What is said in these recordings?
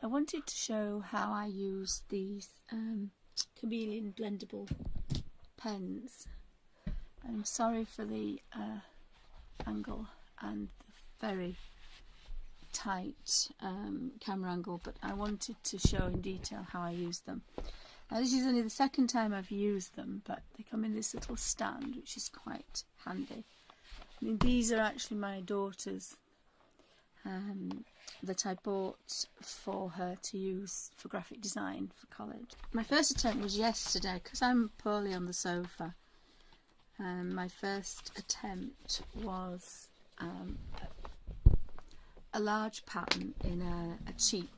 I wanted to show how I use these Chameleon blendable pens. I'm sorry for the angle and the very tight camera angle, but I wanted to show in detail how I use them. Now this is only the second time I've used them, but they come in this little stand which is quite handy. I mean, these are actually my daughter's that I bought for her to use for graphic design for college. My first attempt was yesterday because I'm poorly on the sofa. My first attempt was a large pattern in a cheap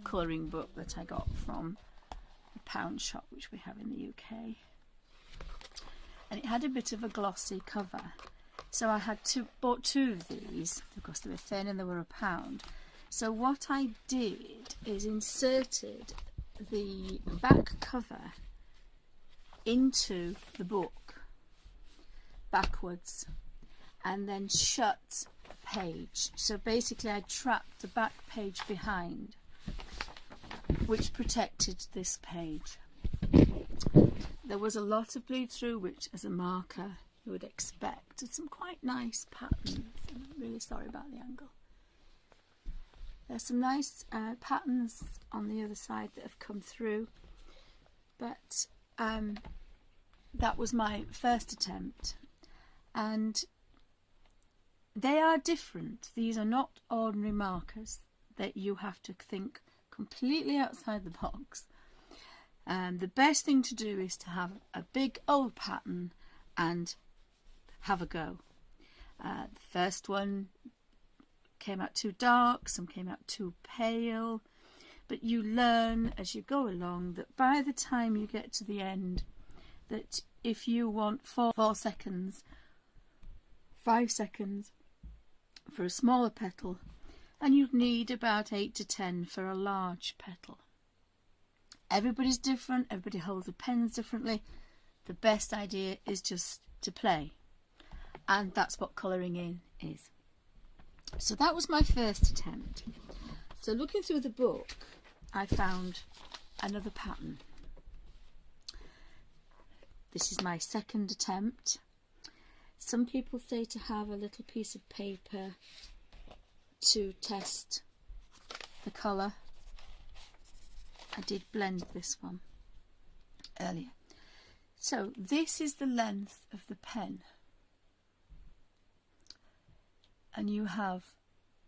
colouring book that I got from a pound shop which we have in the UK, and it had a bit of a glossy cover, so I had bought two of these. Of course they were thin and they were £1. So what I did is inserted the back cover into the book backwards and then shut the page. So basically I trapped the back page behind, which protected this page. There was a lot of bleed through, which as a marker you would expect. Some quite nice patterns. I'm really sorry about the angle. There's some nice patterns on the other side that have come through, but that was my first attempt, and they are different. These are not ordinary markers that you have to think completely outside the box. The best thing to do is to have a big old pattern and have a go. The first one came out too dark, some came out too pale, but you learn as you go along that by the time you get to the end, that if you want 4 seconds, 5 seconds for a smaller petal, and you need about 8 to 10 for a large petal. Everybody's different, everybody holds the pens differently. The best idea is just to play, and that's what colouring in is. So that was my first attempt. So looking through the book, I found another pattern. This is my second attempt. Some people say to have a little piece of paper to test the colour. I did blend this one earlier. So this is the length of the pen, and you have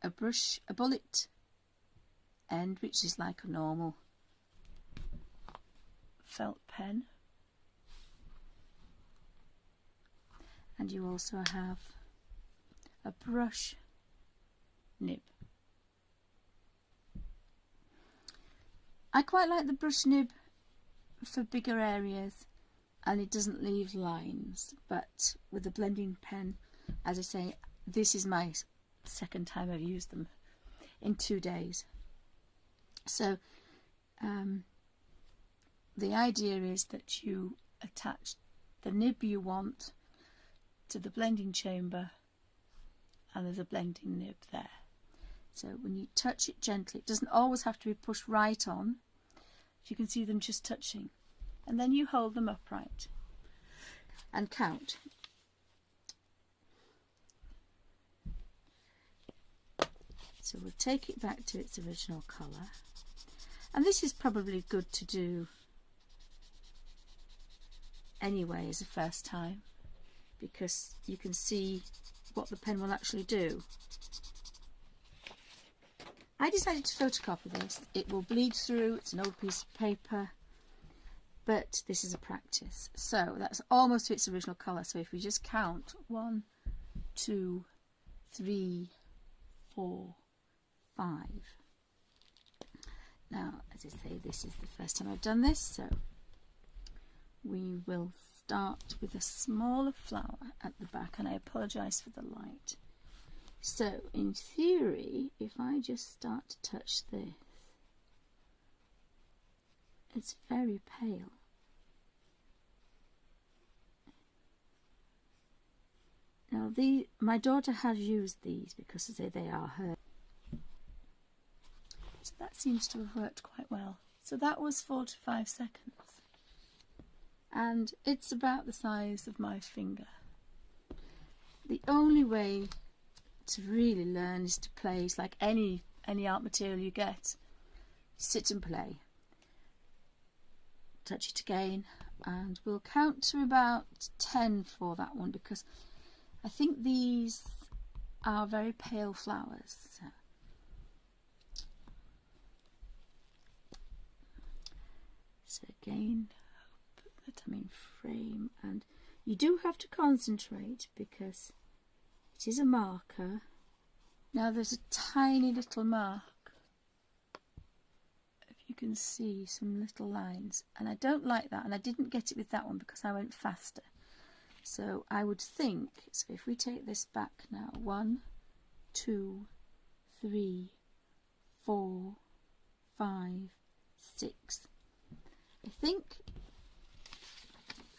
a brush, a bullet end, which is like a normal felt pen, and you also have a brush nib. I quite like the brush nib for bigger areas, and it doesn't leave lines, but with a blending pen, as I say, this is my second time I've used them in 2 days. So the idea is that you attach the nib you want to the blending chamber, and there's a blending nib there. So when you touch it gently, it doesn't always have to be pushed right on. You can see them just touching, and then you hold them upright and count. So we'll take it back to its original colour, and this is probably good to do anyway as a first time, because you can see what the pen will actually do. I decided to photocopy this. It will bleed through, it's an old piece of paper, but this is a practice. So that's almost to its original colour. So if we just count 1, 2, 3, 4, 5. Now, as I say, this is the first time I've done this, so we will start with a smaller flower at the back, and I apologise for the light. So in theory, if I just start to touch this, it's very pale. Now my daughter has used these because they are her. So that seems to have worked quite well. So that was 4 to 5 seconds. And it's about the size of my finger. The only way to really learn is to play. It's like any art material you get. Sit and play. Touch it again, and we'll count to about 10 for that one, because I think these are very pale flowers. So again, put that I'm in frame, and you do have to concentrate because it is a marker. Now there's a tiny little mark, if you can see some little lines, and I don't like that, and I didn't get it with that one because I went faster. So I would think, so if we take this back now, 1, 2, 3, 4, 5, 6. I think,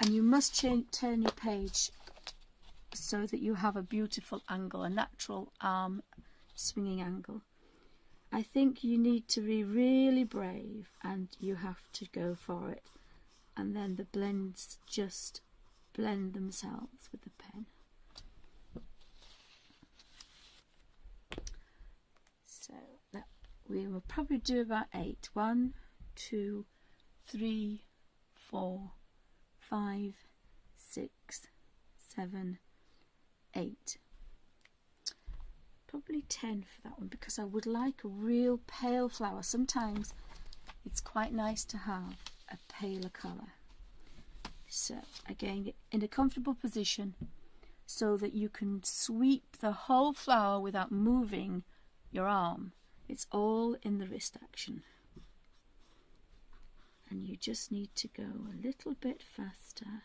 and you must turn your page so that you have a beautiful angle, a natural arm swinging angle. I think you need to be really brave, and you have to go for it, and then the blends just blend themselves with the pen. So that we will probably do about 8. 1, 2, 3, 4, 5, 6, 7, 8. Probably 10 for that one, because I would like a real pale flower. Sometimes it's quite nice to have a paler colour. So again, get in a comfortable position so that you can sweep the whole flower without moving your arm. It's all in the wrist action. And you just need to go a little bit faster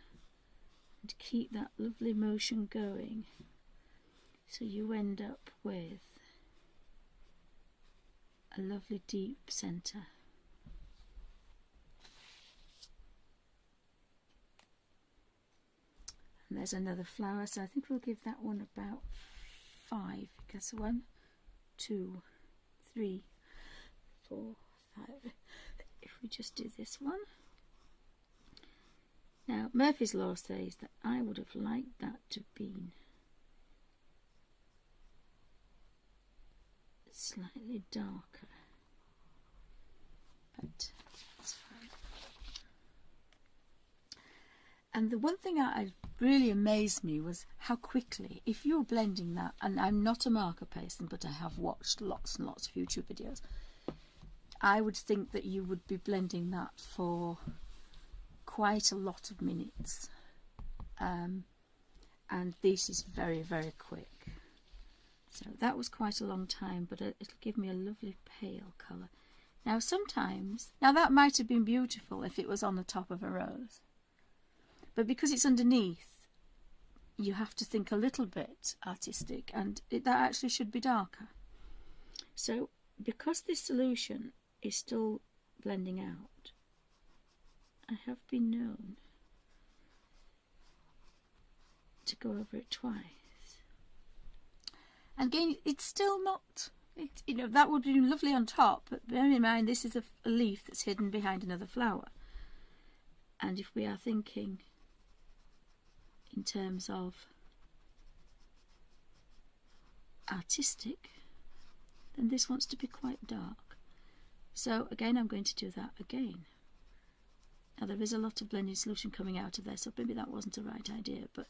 and keep that lovely motion going, so you end up with a lovely deep centre. And there's another flower, so I think we'll give that one about 5, because 1, 2, 3, 4, 5. If we just do this one. Now, Murphy's Law says that I would have liked that to have been slightly darker, but that's fine. And the one thing that really amazed me was how quickly, if you were blending that, and I'm not a marker person, but I have watched lots and lots of YouTube videos, I would think that you would be blending that for quite a lot of minutes, and this is very, very quick. So that was quite a long time, but it'll give me a lovely pale colour. Now sometimes, now that might have been beautiful if it was on the top of a rose, but because it's underneath, you have to think a little bit artistic, and that actually should be darker. So because this solution is still blending out, I have been known to go over it twice. And again, it's still not, you know, that would be lovely on top, but bear in mind this is a leaf that's hidden behind another flower. And if we are thinking in terms of artistic, then this wants to be quite dark. So again, I'm going to do that again. Now there is a lot of blending solution coming out of there, so maybe that wasn't the right idea, but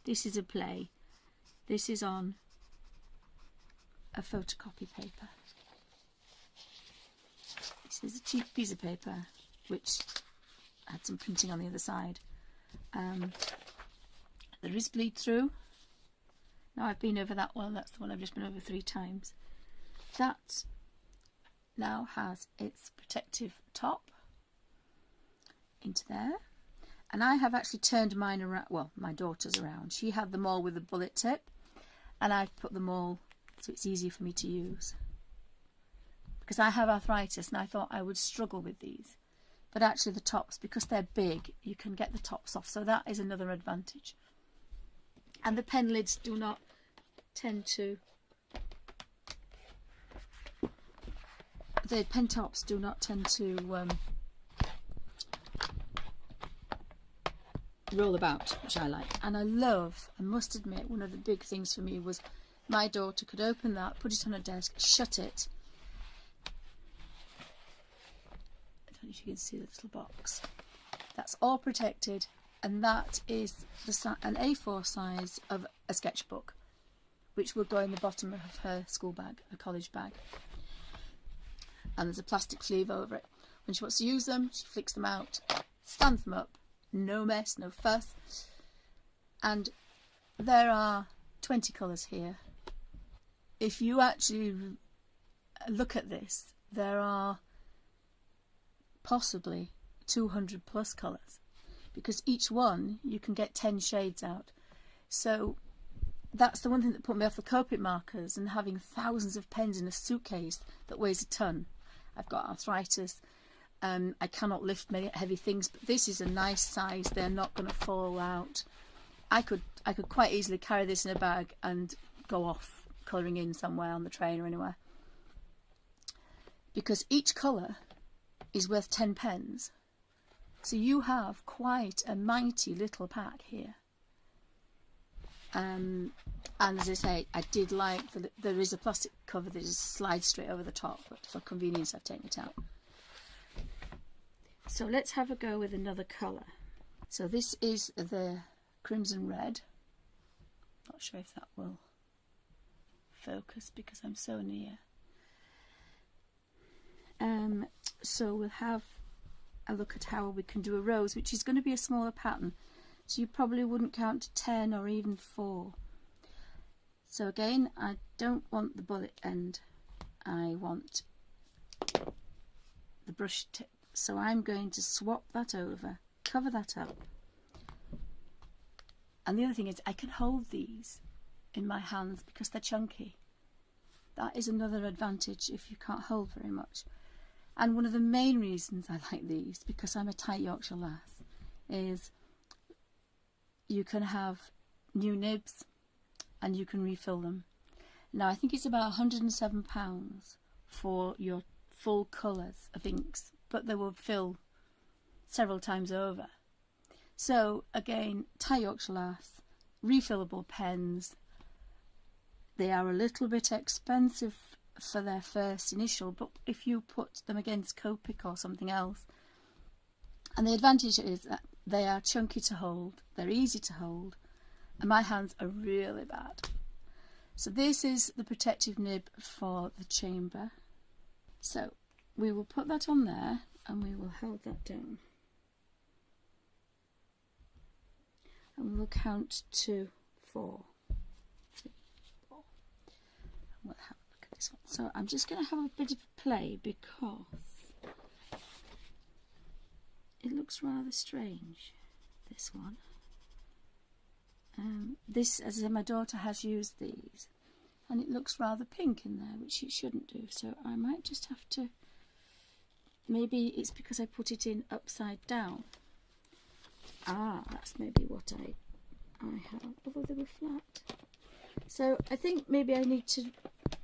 this is a play. This is on a photocopy paper. This is a cheap piece of paper which had some printing on the other side. There is bleed through. Now I've been over that one, that's the one I've just been over 3 times. That now has its protective top into there, and I have actually turned mine around, well, my daughter's around. She had them all with a bullet tip, and I've put them all so it's easier for me to use, because I have arthritis and I thought I would struggle with these, but actually the tops, because they're big, you can get the tops off, so that is another advantage. And the pen lids do not tend to the pen tops do not tend to roll about, which I like. And I must admit, one of the big things for me was my daughter could open that, put it on her desk, shut it. I don't know if you can see the little box. That's all protected, and that is an A4 size of a sketchbook, which will go in the bottom of her school bag, a college bag. And there's a plastic sleeve over it. When she wants to use them, she flicks them out, stands them up, no mess, no fuss. And there are 20 colours here. If you actually look at this, there are possibly 200 plus colours, because each one you can get 10 shades out. So that's the one thing that put me off the Copic markers and having thousands of pens in a suitcase that weighs a ton. I've got arthritis. I cannot lift many heavy things, but this is a nice size. They're not going to fall out. I could quite easily carry this in a bag and go off colouring in somewhere on the train or anywhere, because each colour is worth 10 pens. So you have quite a mighty little pack here. And as I say, I did like that there is a plastic cover that just slides straight over the top, but for convenience I've taken it out. So let's have a go with another colour. So this is the crimson red. Not sure if that will focus because I'm so near. So we'll have a look at how we can do a rose, which is going to be a smaller pattern. So you probably wouldn't count to 10 or even 4. So again, I don't want the bullet end. I want the brush tip. So I'm going to swap that over, cover that up. And the other thing is I can hold these in my hands because they're chunky. That is another advantage if you can't hold very much. And one of the main reasons I like these, because I'm a tight Yorkshire lass, is you can have new nibs and you can refill them. Now I think it's about £107 for your full colours of inks, but they will fill several times over. So again, tight Yorkshire lass, refillable pens. They are a little bit expensive for their first initial, but if you put them against Copic or something else, and the advantage is that they are chunky to hold, they're easy to hold, and my hands are really bad. So this is the protective nib for the chamber. So we will put that on there and we will hold that down. And we'll count to 4. 3, 4. And we'll have a look at this one. So I'm just going to have a bit of a play because it looks rather strange, this one. This, as I said, my daughter has used these and it looks rather pink in there, which it shouldn't do. So I might just have to, maybe it's because I put it in upside down. Ah, that's maybe what I have, although they were flat. So I think maybe I need to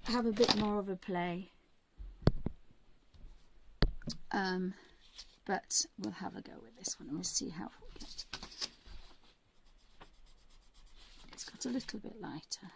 have a bit more of a play. But we'll have a go with this one and we'll see how we get. It's got a little bit lighter.